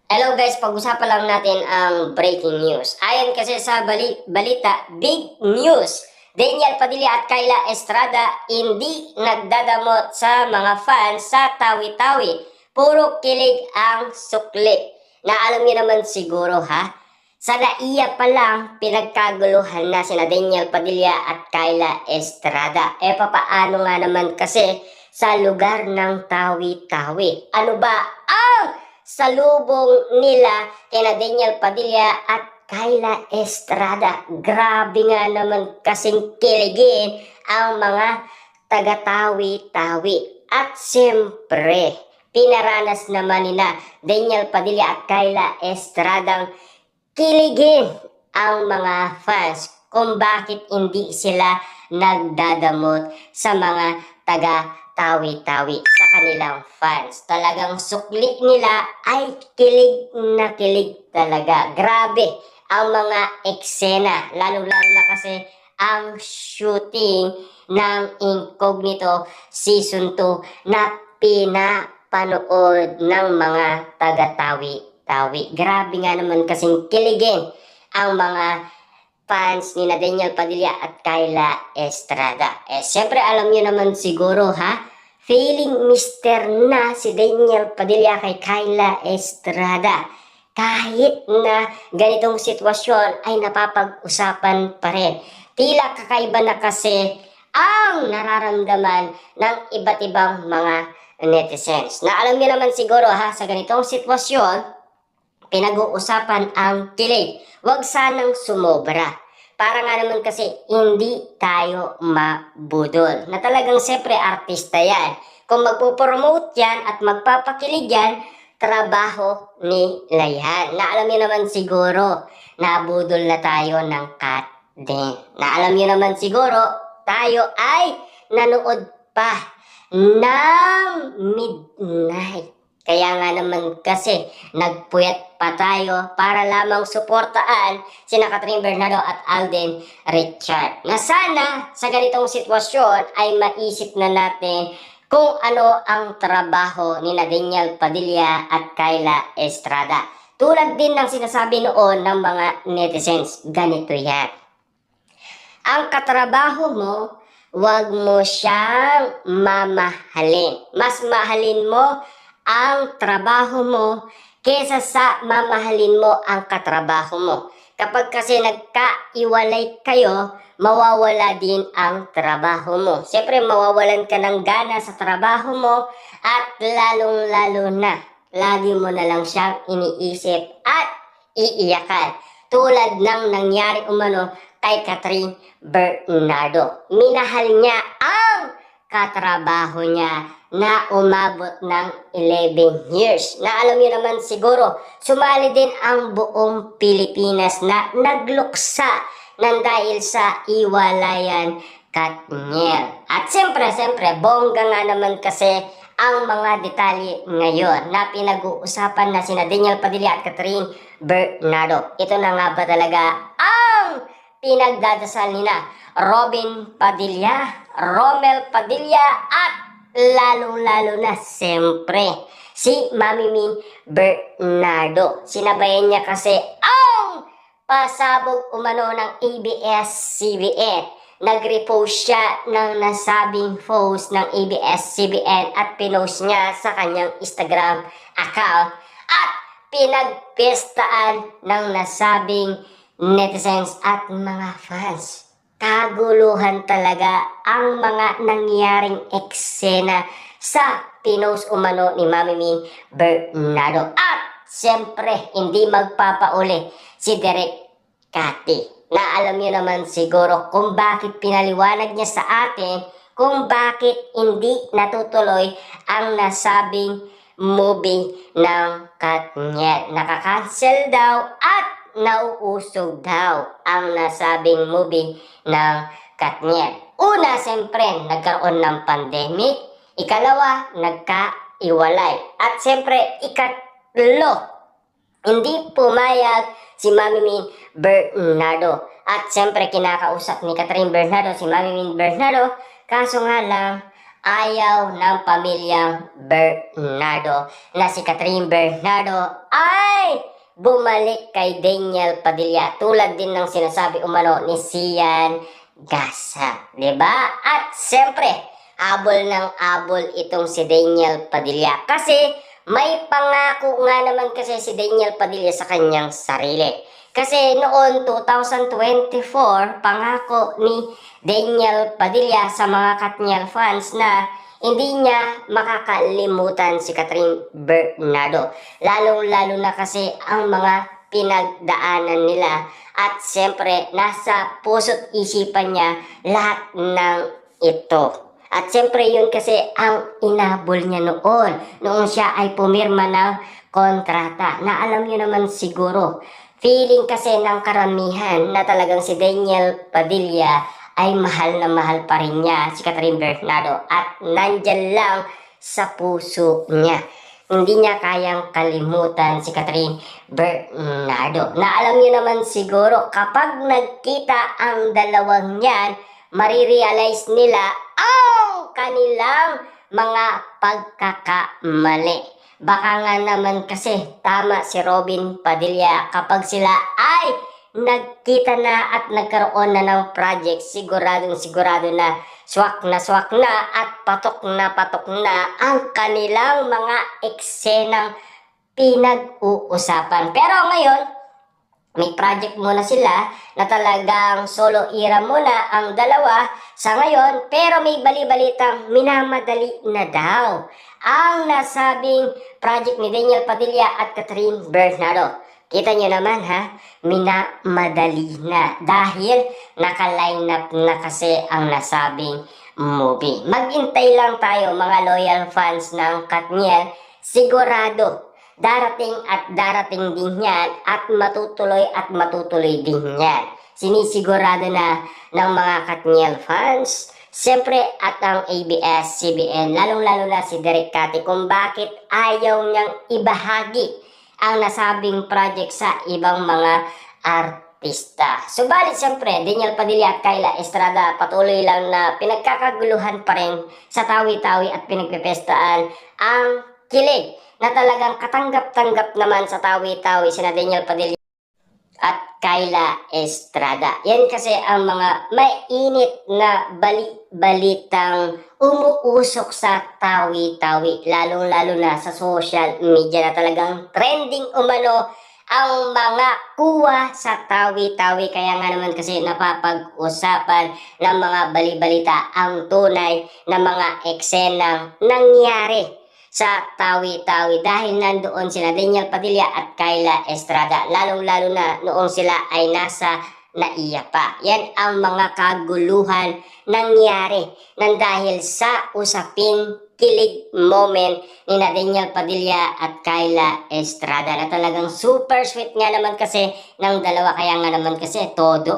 Hello guys, pag-usapan lang natin ang breaking news. Ayon kasi sa balita, big news. Daniel Padilla at Kyla Estrada hindi nagdadamot sa mga fans sa tawi-tawi. Puro kilig ang sukli. Na alam niyo naman siguro ha? Sa naiya pa lang, pinagkaguluhan na sina Daniel Padilla at Kyla Estrada. Papaano nga naman kasi sa lugar ng tawi-tawi? Ano ba ang salubong nila kina Daniel Padilla at Kyla Estrada? Grabe nga naman kasing kiligin ang mga taga-tawi-tawi. At siyempre, pinaranas naman nila Daniel Padilla at Kyla Estradang kiligin ang mga fans kung bakit hindi sila nagdadamot sa mga taga-tawi-tawi sa kanilang fans. Talagang sukli nila ay kilig na kilig talaga. Grabe ang mga eksena, lalo-lalo na kasi ang shooting ng Incognito Season 2 na pinapanood ng mga taga-tawi-tawi. Grabe nga naman kasing kiligin ang mga fans ni Daniel Padilla at Kyla Estrada. Siyempre alam niyo naman siguro ha, feeling mister na si Daniel Padilla kay Kyla Estrada. Kahit na ganitong sitwasyon ay napapag-usapan pa rin. Tila kakaiba na kasi ang nararamdaman ng iba't ibang mga netizens. Na alam niyo naman siguro ha, sa ganitong sitwasyon, pinag-uusapan ang kilig. Huwag sanang sumobra. Para nga naman kasi hindi tayo mabudol. Na talagang siyempre artista yan. Kung magpo-promote yan at magpapakilig yan, trabaho nila yan. Na alam niyo naman siguro, nabudol na tayo ng cut din. Na alam niyo naman siguro, tayo ay nanood pa ng midnight. Kaya nga naman kasi nagpuyat pa tayo para lamang suportaan sina Catherine Bernardo at Alden Richard. Na sana sa ganitong sitwasyon ay maisip na natin kung ano ang trabaho ni Daniel Padilla at Kyla Estrada. Tulad din ng sinasabi noon ng mga netizens, ganito yan. Ang katrabaho mo, wag mo siyang mamahalin. Mas mahalin mo ang trabaho mo kesa sa mamahalin mo ang katrabaho mo. Kapag kasi nagkaiwalay kayo, mawawala din ang trabaho mo. Siyempre, mawawalan ka ng gana sa trabaho mo at lalong-lalo na, lagi mo na lang siyang iniisip at iiyakan. Tulad ng nangyari umano kay Catherine Bernardo. Minahal niya ang katrabaho niya na umabot ng 11 years. Na alam niyo naman siguro, sumali din ang buong Pilipinas na nagluksa ng dahil sa iwalayan Katniel. At siyempre, bongga nga naman kasi ang mga detalye ngayon na pinag-uusapan na sina Daniel Padilla at Catherine Bernardo. Ito na nga ba talaga ang pinagdadasal nila Robin Padilla, Romel Padilla at lalong-lalo na siyempre si Mami Min Bernardo. Sinabayan niya kasi ang pasabog umano ng ABS-CBN. Nag-repost siya ng nasabing post ng ABS-CBN at pinost niya sa kanyang Instagram account at pinagpestaan ng nasabing netizens at mga fans. Kaguluhan talaga ang mga nangyaring eksena sa pinost umano ni Mami Min Bernardo. At siyempre, hindi magpapauli si Direk Cathy. Na alam niyo naman siguro kung bakit pinaliwanag niya sa atin kung bakit hindi natutuloy ang nasabing movie ng Katniel. Nakakancel daw at nauusog daw ang nasabing movie ng Katniel. Una, siyempre, nagkaroon ng pandemic. Ikalawa, nagkaiwalay. At siyempre, ikatlo, hindi pumayag si Mami Min Bernardo. At siyempre, kinakausap ni Catherine Bernardo si Mami Min Bernardo. Kaso nga lang, ayaw ng pamilyang Bernardo na si Catherine Bernardo ay bumalik kay Daniel Padilla tulad din ng sinasabi umano ni Sian Gasa, 'di ba? At siyempre, abol ng abol itong si Daniel Padilla kasi may pangako nga naman kasi si Daniel Padilla sa kanyang sarili. Kasi noon 2024, pangako ni Daniel Padilla sa mga Katniel fans na hindi niya makakalimutan si Catherine Bernardo. Lalong-lalo na kasi ang mga pinagdaanan nila at siyempre nasa puso't isipan niya lahat ng ito. At siyempre yun kasi ang inabol niya noong siya ay pumirma ng kontrata na alam niyo naman siguro. Feeling kasi ng karamihan na talagang si Daniel Padilla ay mahal na mahal pa rin niya si Catherine Bernardo at nandyan lang sa puso niya. Hindi niya kayang kalimutan si Catherine Bernardo. Na alam niyo naman siguro kapag nagkita ang dalawang yan, marirealize nila ang kanilang mga pagkakamali. Baka nga naman kasi tama si Robin Padilla kapag sila ay nagkita na at nagkaroon na ng project, sigurado na swak na at patok na ang kanilang mga eksenang pinag-uusapan. Pero ngayon, may project muna sila na talagang solo era muna ang dalawa sa ngayon, pero may bali-balitang minamadali na daw ang nasabing project ni Daniel Padilla at Catherine Bernardo. Kita nyo naman ha, minamadali na dahil naka-line up na kasi ang nasabing movie. Maghintay lang tayo mga loyal fans ng Katniel, sigurado darating at darating din yan at matutuloy din yan. Sinisigurado na ng mga Katniel fans, siyempre at ang ABS-CBN, lalong-lalo na si Derek Cati kung bakit ayaw niyang ibahagi ang nasabing project sa ibang mga artista. Subalit siyempre, Daniel Padilla at Kyla Estrada patuloy lang na pinagkakaguluhan pa rin sa tawi-tawi at pinagpipestaan ang kilig na talagang katanggap-tanggap naman sa tawi-tawi sina Daniel Padilla at Kyla Estrada. Yan kasi ang mga mainit na balitang umuusok sa tawi-tawi, lalong-lalo na sa social media na talagang trending umano ang mga kuha sa tawi-tawi. Kaya nga naman kasi napapag-usapan ng mga bali-balita ang tunay na mga eksenang nangyari sa tawi-tawi dahil nandoon sila Daniel Padilla at Kyla Estrada, lalong-lalo na noong sila ay nasa naiya pa. Yan ang mga kaguluhan nangyari nang dahil sa usaping kilig moment ni Daniel Padilla at Kyla Estrada na talagang super sweet nga naman kasi ng dalawa, kaya nga naman kasi todo